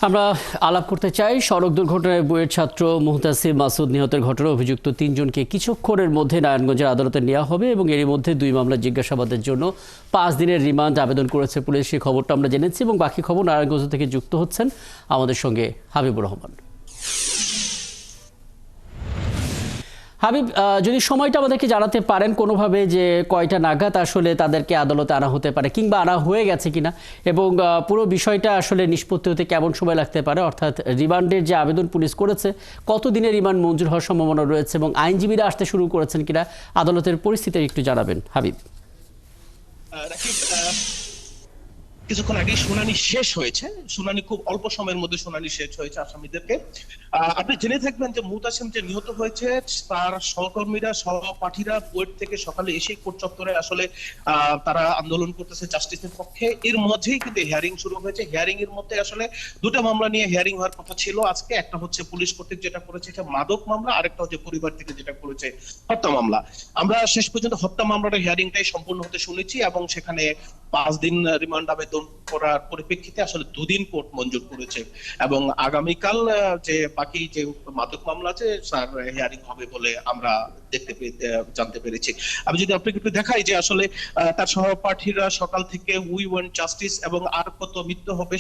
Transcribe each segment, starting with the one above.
আমরা আলাপ করতে চাই সড়ক দুর্ঘটনায় বইয়ের ছাত্র মুহতাসিম মাসুদ নিহতের ঘটনায় অভিযুক্ত তিনজনকে কিছুক্ষণের মধ্যে নারায়ণগঞ্জের আদালতে নেওয়া হবে এবং এরই মধ্যে দুই মামলার জিজ্ঞাসাবাদের জন্য 5 দিনের রিমান্ড আবেদন করেছে পুলিশ। সেই খবরটা আমরা জেনেছি এবং বাকি খবর নারায়ণগঞ্জ থেকে যুক্ত হচ্ছেন আমাদের সঙ্গে হাবিবুর রহমান। হাবিব, যদি সময়টা আমাদেরকে জানাতে পারেন কোনোভাবে যে কয়টা নাগাদ আসলে তাদেরকে আদালতে আনা হতে পারে কিংবা আনা হয়ে গেছে কিনা এবং পুরো বিষয়টা আসলে নিষ্পত্তি হতে কেমন সময় লাগতে পারে, অর্থাৎ রিমান্ডের যে আবেদন পুলিশ করেছে কত দিনের রিমান্ড মঞ্জুর হওয়ার সম্ভাবনা রয়েছে এবং আইনজীবীরা আসতে শুরু করেছেন কিনা আদালতের পরিস্থিতি একটু জানাবেন হাবিব। কিছুক্ষণ আগেই শুনানি শেষ হয়েছে। শুনানি খুব অল্প সময়ের মধ্যে শুনানি শেষ হয়েছে আসামিদেরকে। আপনি জেনে থাকবেন যে মুহতাসিম যে নিহত হয়েছে তার সহকর্মীরা সহপাঠীরা বুয়েট থেকে সকালে এসে কোর্ট চত্বরে আসলে তারা আন্দোলন করতেছে জাস্টিসের পক্ষে। এর মধ্যেই কিন্তু হিয়ারিং শুরু হয়েছে। হিয়ারিং এর মধ্যে আসলে দুটো মামলা নিয়ে হিয়ারিং হওয়ার কথা ছিল আজকে। একটা হচ্ছে পুলিশ কর্তৃক যেটা করেছে এটা মাদক মামলা, আরেকটা হচ্ছে পরিবার থেকে যেটা করেছে হত্যা মামলা। আমরা শেষ পর্যন্ত হত্যা মামলার হিয়ারিংটাই সম্পূর্ণ হতে শুনেছি এবং সেখানে 5 দিন রিমান্ড আবেদন করার পরিপ্রেক্ষিতে আসলে 2 দিন কোর্ট মঞ্জুর করেছে এবং আগামীকাল যে বাকি যে মাদক মামলা আছে তার হিয়ারিং হবে বলে আমরা জানতে পেরেছি। আমি যদি আপনাকে একটু দেখাই যে আসলে তার সহপাঠীরা সকাল থেকে উই ওয়ান্ট জাস্টিস এবং আর কত মৃত্যু হবে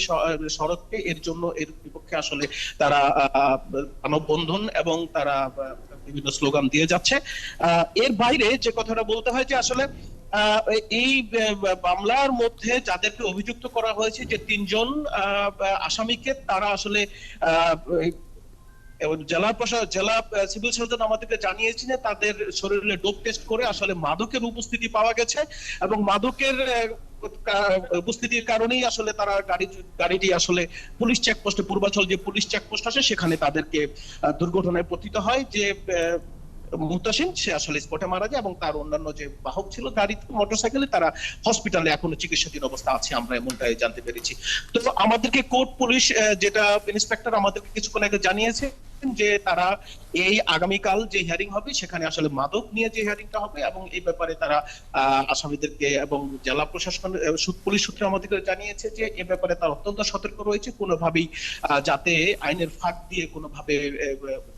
সড়কে, এর জন্য এর বিপক্ষে আসলে তারা মানববন্ধন এবং তারা বিভিন্ন স্লোগান দিয়ে যাচ্ছে। এর বাইরে যে কথাটা বলতে হয় যে আসলে এই মামলার মধ্যে যাদেরকে অভিযুক্ত করা হয়েছে যে 3 জন আসামিকে, তারা আসলে জেলা সিভিল সার্জন আমাদেরকে জানিয়েছেন যে তাদের শরীরে ডোপ টেস্ট করে আসলে মাদকের উপস্থিতি পাওয়া গেছে এবং মাদকের উপস্থিতির কারণেই আসলে তারা গাড়িটি আসলে পুলিশ চেকপোস্টে, পূর্বাচল যে পুলিশ চেকপোস্ট আছে সেখানে তাদেরকে দুর্ঘটনায় পতিত হয়। যে মুহতাসিম সে আসলে স্পটে মারা যায় এবং তার অন্যান্য যে বাহক ছিল গাড়ি মোটরসাইকেলে তারা হসপিটালে এখনো চিকিৎসাধীন অবস্থা আছে, আমরা এমনটাই জানতে পেরেছি। তো আমাদেরকে কোর্ট পুলিশ যেটা ইন্সপেক্টর আমাদেরকে কিছুক্ষণ আগে জানিয়েছে যে তারা এই আগামীকাল যে হিয়ারিং হবে সেখানে আসলে মাদক নিয়ে যে হিয়ারিংটা হবে এবং এই ব্যাপারে তারা আসামিদেরকে এবং জেলা প্রশাসন পুলিশ সূত্রে আমাদেরকে জানিয়েছে যে এই ব্যাপারে তারা অত্যন্ত সতর্ক রয়েছে, কোনোভাবেই যাতে আইনের ফাঁক দিয়ে কোনোভাবে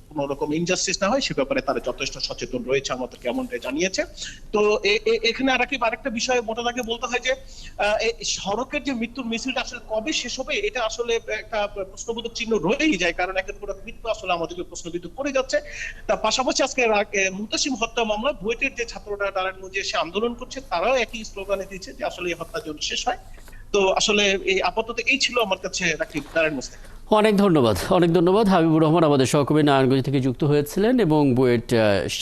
কোন রকম ইনজাস্টিস না হয় সে ব্যাপারে তারা যথেষ্ট সচেতন রয়েছে, আমাদেরকে এমনটাই জানিয়েছে। তো এখানে আরেকটা বিষয় মোটা দাগে বলতে হয় যে সড়কের যে মৃত্যুর মিছিলটা আসলে কবে শেষ হবে এটা আসলে একটা প্রশ্নবোধক চিহ্ন রয়েই যায়, কারণ একের পর এক মৃত্যু আসলে আমাদেরকে প্রশ্নবিদ্ধ করে যাচ্ছে। তার পাশাপাশি আজকে মুহতাসিম হত্যা মামলা বুয়েটের যে ছাত্ররা নারায়ণগঞ্জে এসে আন্দোলন করছে তারাও একই স্লোগানে দিচ্ছে যে আসলে এই হত্যা যেন শেষ হয়। তো আসলে এই আপাতত এই ছিল আমার কাছে নারায়ণগঞ্জ থেকে। অনেক ধন্যবাদ হাবিবুর রহমান আমাদের সহকর্মী নারায়ণগঞ্জ থেকে যুক্ত হয়েছিলেন এবং বুয়েট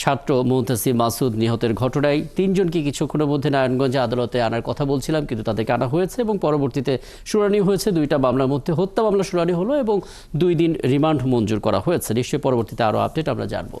ছাত্র মুহতাসিম মাসুদ নিহতের ঘটনায় 3 জনকে কিছুক্ষণের মধ্যে নারায়ণগঞ্জে আদালতে আনার কথা বলছিলাম, কিন্তু তাদেরকে আনা হয়েছে এবং পরবর্তীতে শুনানি হয়েছে। 2টা মামলার মধ্যে হত্যা মামলা শুনানি হলো এবং 2 দিন রিমান্ড মঞ্জুর করা হয়েছে। নিশ্চয়ই পরবর্তীতে আরও আপডেট আমরা জানবো।